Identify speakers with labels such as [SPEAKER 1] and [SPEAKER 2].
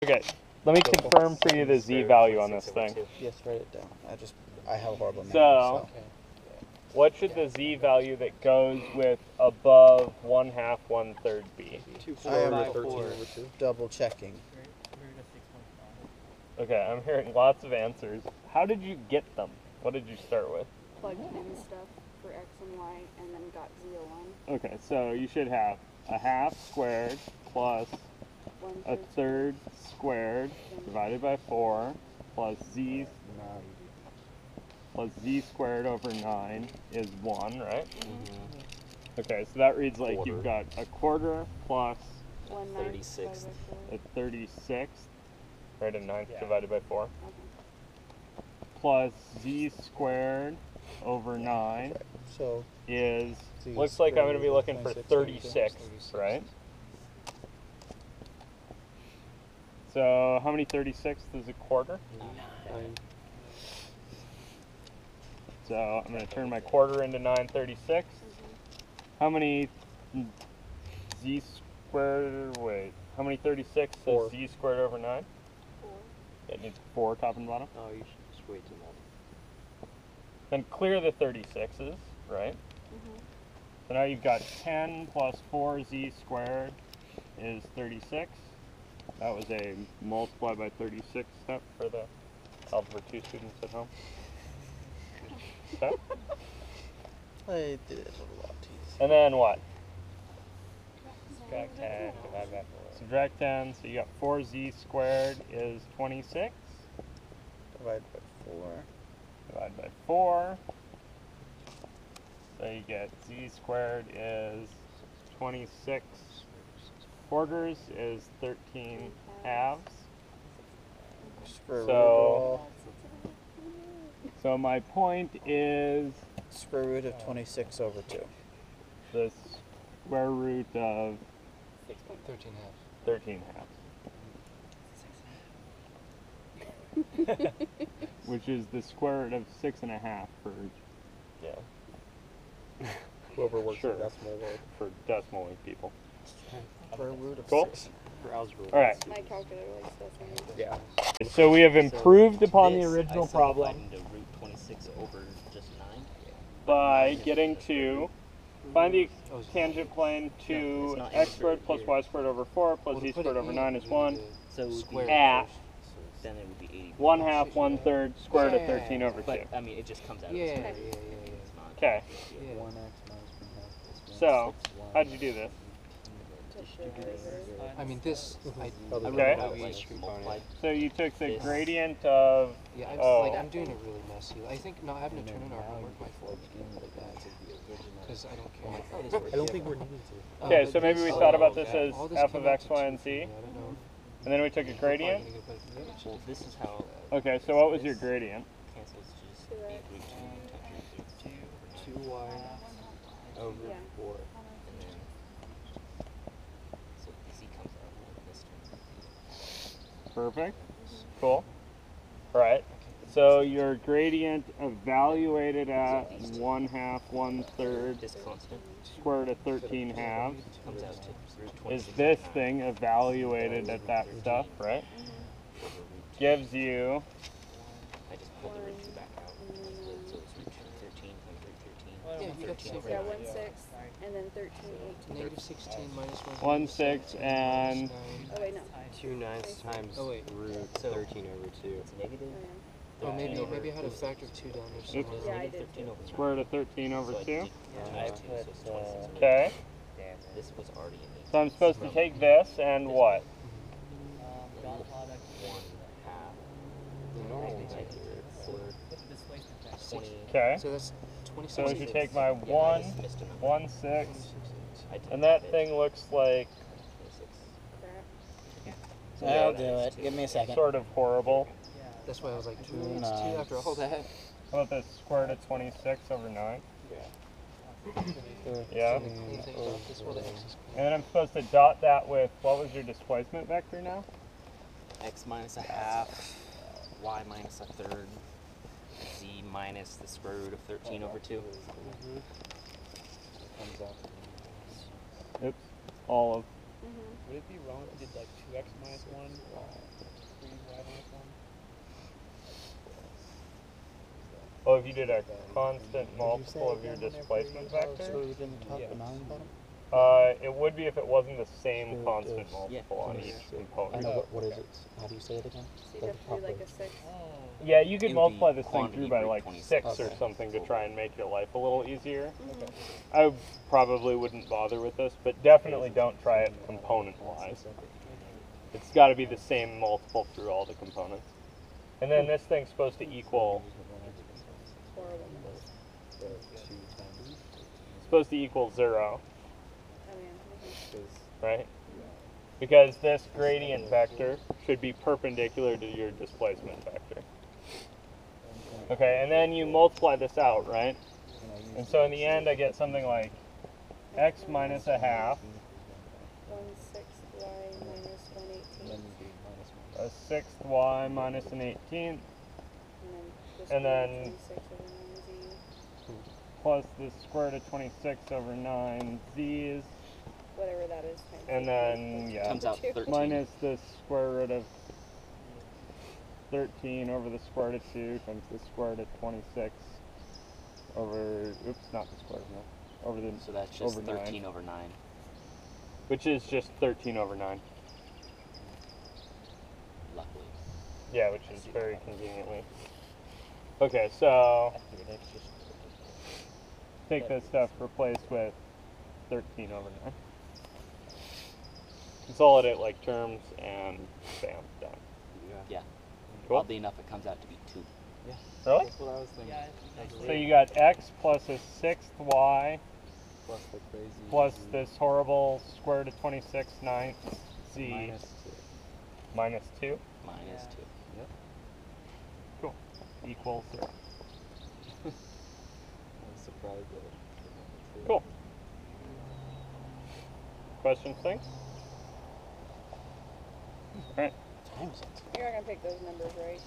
[SPEAKER 1] Okay, let me confirm for you the z value on this thing.
[SPEAKER 2] Yes, write it down. I have a horrible memory.
[SPEAKER 1] So, what should the z value that goes with above 1/2 1/3 be?
[SPEAKER 2] 2/4 double checking.
[SPEAKER 1] Okay, I'm hearing lots of answers. How did you get them? What did you start with?
[SPEAKER 3] Plugged in stuff for x and y and then got z01.
[SPEAKER 1] Okay, so you should have 1/2 squared plus 1/3 squared divided by 4 plus z squared over 9 is 1, right?
[SPEAKER 3] Mm-hmm.
[SPEAKER 1] Okay, so that reads like you've got 1/4 plus
[SPEAKER 3] 36th.
[SPEAKER 1] a 36th, right, a 9th divided by 4,
[SPEAKER 3] Okay.
[SPEAKER 1] plus z squared over 9
[SPEAKER 2] So
[SPEAKER 1] is,
[SPEAKER 2] Z
[SPEAKER 1] looks like I'm going to be
[SPEAKER 2] squared
[SPEAKER 1] looking for
[SPEAKER 2] 26,
[SPEAKER 1] 36, right? So how many 36ths is a quarter?
[SPEAKER 2] 9.
[SPEAKER 1] So I'm going to turn my quarter into 9/36. How many z squared, wait, how many 36 is z squared over 9?
[SPEAKER 3] 4.
[SPEAKER 1] It needs 4 top and bottom.
[SPEAKER 4] Oh, you should just wait till that.
[SPEAKER 1] Then clear the 36's, right? So now you've got 10 plus 4z squared is 36. That was a multiply by 36 step for the Algebra 2 students at home. Okay.
[SPEAKER 2] I did it a lot easier.
[SPEAKER 1] And then what? Subtract 10, divide by 4. Subtract 10, so you got 4z squared is 26.
[SPEAKER 2] Divide by 4.
[SPEAKER 1] Divide by 4. So you get z squared is 26 quarters is 13 halves.
[SPEAKER 2] Square root
[SPEAKER 1] So-
[SPEAKER 2] all.
[SPEAKER 1] So my point is
[SPEAKER 2] Square root of 26 over 2.
[SPEAKER 1] the square root of
[SPEAKER 4] 13 halves.
[SPEAKER 1] 13 halves. Which is the square root of 6.5 for
[SPEAKER 4] Whoever works
[SPEAKER 1] Sure.
[SPEAKER 4] for decimal world.
[SPEAKER 1] for decimal people.
[SPEAKER 2] Square root of
[SPEAKER 1] Cool.
[SPEAKER 2] 6.
[SPEAKER 4] For algebra.
[SPEAKER 1] All right.
[SPEAKER 3] My calculator likes this.
[SPEAKER 4] Yeah.
[SPEAKER 1] So we have improved upon the
[SPEAKER 5] This
[SPEAKER 1] original
[SPEAKER 5] I
[SPEAKER 1] problem
[SPEAKER 5] simplified into root 26 over just 9.
[SPEAKER 1] by getting to find the
[SPEAKER 4] Oh, it's-
[SPEAKER 1] tangent plane
[SPEAKER 5] No,
[SPEAKER 1] to
[SPEAKER 5] it's not
[SPEAKER 1] x squared
[SPEAKER 5] answered
[SPEAKER 1] plus
[SPEAKER 5] here.
[SPEAKER 1] y squared over 4 plus
[SPEAKER 4] Well,
[SPEAKER 1] z
[SPEAKER 4] to put
[SPEAKER 1] squared
[SPEAKER 4] it
[SPEAKER 1] over
[SPEAKER 4] in,
[SPEAKER 1] 9 is
[SPEAKER 4] we
[SPEAKER 1] 1.
[SPEAKER 4] need to
[SPEAKER 5] So it would
[SPEAKER 4] square
[SPEAKER 5] be,
[SPEAKER 1] At
[SPEAKER 5] then it would be 80.
[SPEAKER 1] 1/2 1/3 square root of
[SPEAKER 4] Yeah.
[SPEAKER 1] 13 over 2.
[SPEAKER 5] But I mean, it just comes out
[SPEAKER 4] Yeah,
[SPEAKER 5] of
[SPEAKER 4] yeah,
[SPEAKER 5] the
[SPEAKER 4] yeah,
[SPEAKER 5] square.
[SPEAKER 4] yeah,
[SPEAKER 5] It's not.
[SPEAKER 1] Okay,
[SPEAKER 4] yeah.
[SPEAKER 2] 1x minus 1/2 plus 1.
[SPEAKER 1] so how'd you do this?
[SPEAKER 4] I mean, this, I
[SPEAKER 1] Okay.
[SPEAKER 4] really
[SPEAKER 5] Like,
[SPEAKER 4] know each
[SPEAKER 5] multiplied.
[SPEAKER 1] So you took the
[SPEAKER 5] This.
[SPEAKER 1] gradient of,
[SPEAKER 4] Yeah,
[SPEAKER 1] Oh.
[SPEAKER 4] I'm doing it really messy. I think not having to turn in our homework my fault because I don't care.
[SPEAKER 5] I don't think we're needing to.
[SPEAKER 1] okay,
[SPEAKER 4] but
[SPEAKER 1] so maybe we
[SPEAKER 4] this-
[SPEAKER 1] thought about this
[SPEAKER 4] yeah,
[SPEAKER 1] as
[SPEAKER 4] all this
[SPEAKER 1] f
[SPEAKER 4] came
[SPEAKER 1] of
[SPEAKER 4] out
[SPEAKER 1] x,
[SPEAKER 4] to
[SPEAKER 1] y,
[SPEAKER 4] 2
[SPEAKER 1] and
[SPEAKER 4] for
[SPEAKER 1] z,
[SPEAKER 4] me. I don't know.
[SPEAKER 1] and then we took a gradient.
[SPEAKER 5] Well, this is how
[SPEAKER 1] Okay, so what was your gradient?
[SPEAKER 5] cancels just
[SPEAKER 3] 2x.
[SPEAKER 5] 8 root 2 times root 2 over
[SPEAKER 4] 2y over
[SPEAKER 3] Yeah.
[SPEAKER 4] 4.
[SPEAKER 5] and then so z comes out and this turns.
[SPEAKER 1] Perfect. Cool. Alright. So your gradient evaluated at 1/2 1/3
[SPEAKER 5] This constant
[SPEAKER 1] square root of 13 halves
[SPEAKER 5] comes out to root
[SPEAKER 1] is
[SPEAKER 5] 26
[SPEAKER 1] this
[SPEAKER 5] over 9
[SPEAKER 1] thing evaluated at that stuff, right? Gives you,
[SPEAKER 5] I just pulled the root 2 back out. So it's root 13 times root 13.
[SPEAKER 4] Yeah, you got
[SPEAKER 5] 13
[SPEAKER 4] to
[SPEAKER 5] over
[SPEAKER 3] Yeah,
[SPEAKER 5] 9.
[SPEAKER 3] 1/6 and then 13 18.
[SPEAKER 4] Negative 16 minus
[SPEAKER 1] 1/6 and-
[SPEAKER 3] Oh wait, no.
[SPEAKER 4] 2/9 times
[SPEAKER 5] Oh, wait.
[SPEAKER 4] root
[SPEAKER 5] So-
[SPEAKER 4] 13 over 2.
[SPEAKER 5] It's negative.
[SPEAKER 3] Oh,
[SPEAKER 4] Oh, maybe
[SPEAKER 5] 13 over-
[SPEAKER 4] maybe I had a factor of 2 down there
[SPEAKER 5] It's
[SPEAKER 4] somewhere.
[SPEAKER 3] Yeah, I
[SPEAKER 5] negative
[SPEAKER 3] did
[SPEAKER 5] 13
[SPEAKER 3] too.
[SPEAKER 5] over 9.
[SPEAKER 1] square root of 13 over
[SPEAKER 5] So I
[SPEAKER 1] 2.
[SPEAKER 5] did 2 times 2, so it's 26 over
[SPEAKER 1] Okay.
[SPEAKER 5] 2. This was already in the
[SPEAKER 1] So I'm supposed to take this and what?
[SPEAKER 5] 1/2.
[SPEAKER 4] No.
[SPEAKER 5] Right here, 20.
[SPEAKER 1] Okay.
[SPEAKER 4] So that's
[SPEAKER 1] So
[SPEAKER 4] 26.
[SPEAKER 1] if you take my
[SPEAKER 5] Yeah, I
[SPEAKER 1] 1,
[SPEAKER 5] just missed a number.
[SPEAKER 1] 1 6,
[SPEAKER 5] I did
[SPEAKER 1] and that
[SPEAKER 5] it.
[SPEAKER 1] thing looks like
[SPEAKER 5] 26.
[SPEAKER 3] Crap.
[SPEAKER 2] I'll do it. Give me a second.
[SPEAKER 1] sort of horrible.
[SPEAKER 4] That's why I was like, 2
[SPEAKER 2] Two
[SPEAKER 4] it's 2
[SPEAKER 2] nines.
[SPEAKER 4] after all that.
[SPEAKER 1] How about the square root of 26 over 9?
[SPEAKER 4] So
[SPEAKER 1] Yeah.
[SPEAKER 4] the clean thing about this, well, the x is
[SPEAKER 1] And then I'm supposed to dot that with, what was your displacement vector now?
[SPEAKER 5] X minus a half, y minus a third, z minus the square root of 13 over 2.
[SPEAKER 1] Oops. All of.
[SPEAKER 6] Would it be wrong if you did like 2x minus 1, 3y minus 1?
[SPEAKER 1] Well, if you did a constant multiple of your displacement vector,
[SPEAKER 2] So we didn't talk
[SPEAKER 6] Yeah.
[SPEAKER 2] the 9 bottom?
[SPEAKER 1] it would be if it wasn't the same constant multiple on each
[SPEAKER 2] I
[SPEAKER 1] component.
[SPEAKER 2] know, what is it? How do you say it again?
[SPEAKER 3] So you'd have to do like a 6.
[SPEAKER 1] Yeah, you could
[SPEAKER 5] It would
[SPEAKER 1] multiply
[SPEAKER 5] be
[SPEAKER 1] this thing
[SPEAKER 5] quantity
[SPEAKER 1] through by
[SPEAKER 5] rate
[SPEAKER 1] like
[SPEAKER 5] 26.
[SPEAKER 1] 6 or
[SPEAKER 2] Okay.
[SPEAKER 1] something to try and make your life a little easier.
[SPEAKER 3] Mhm.
[SPEAKER 1] I probably wouldn't bother with this, but definitely don't try it component-wise. It's got to be the same multiple through all the components. And then this thing's supposed to equal,
[SPEAKER 3] Horrible.
[SPEAKER 1] supposed to equal 0,
[SPEAKER 3] Oh yeah.
[SPEAKER 1] right? Because this gradient vector should be perpendicular to your displacement vector. Okay, and then you multiply this out, right? And so in the end I get something like x minus a half,
[SPEAKER 3] 1/6 y minus 1/18.
[SPEAKER 1] a sixth y minus an 18th,
[SPEAKER 3] And then
[SPEAKER 1] And
[SPEAKER 3] the
[SPEAKER 1] then-
[SPEAKER 3] square root of 26 over 9z.
[SPEAKER 1] plus the square root of 26 over 9 z's,
[SPEAKER 3] Whatever that is. times
[SPEAKER 1] and
[SPEAKER 3] the
[SPEAKER 1] then,
[SPEAKER 3] square
[SPEAKER 1] yeah,
[SPEAKER 5] Comes out
[SPEAKER 3] root of
[SPEAKER 5] 13.
[SPEAKER 1] minus the square root of 13 over the square root of 2 times the square root of 26 over, oops, not the square root, no, over the,
[SPEAKER 5] So that's just
[SPEAKER 1] over 9.
[SPEAKER 5] 13 over 9.
[SPEAKER 1] Which is just 13 over 9.
[SPEAKER 5] Luckily.
[SPEAKER 1] Yeah, which is very conveniently. Okay, so take this stuff, replace with 13 over 9. Consolidate like terms, and bam, done.
[SPEAKER 5] Yeah.
[SPEAKER 1] Cool.
[SPEAKER 5] Oddly enough, it comes out to be 2.
[SPEAKER 1] Really?
[SPEAKER 6] That's what I was thinking.
[SPEAKER 1] So you got x plus a sixth y
[SPEAKER 6] Plus the crazy.
[SPEAKER 1] plus this horrible square root of 26 ninths z minus 2
[SPEAKER 5] Minus 2.
[SPEAKER 1] equals 0.
[SPEAKER 6] I was surprised that it
[SPEAKER 1] Cool. Questions, things? Alright.
[SPEAKER 2] Time is it?
[SPEAKER 3] You're not gonna pick those numbers, right?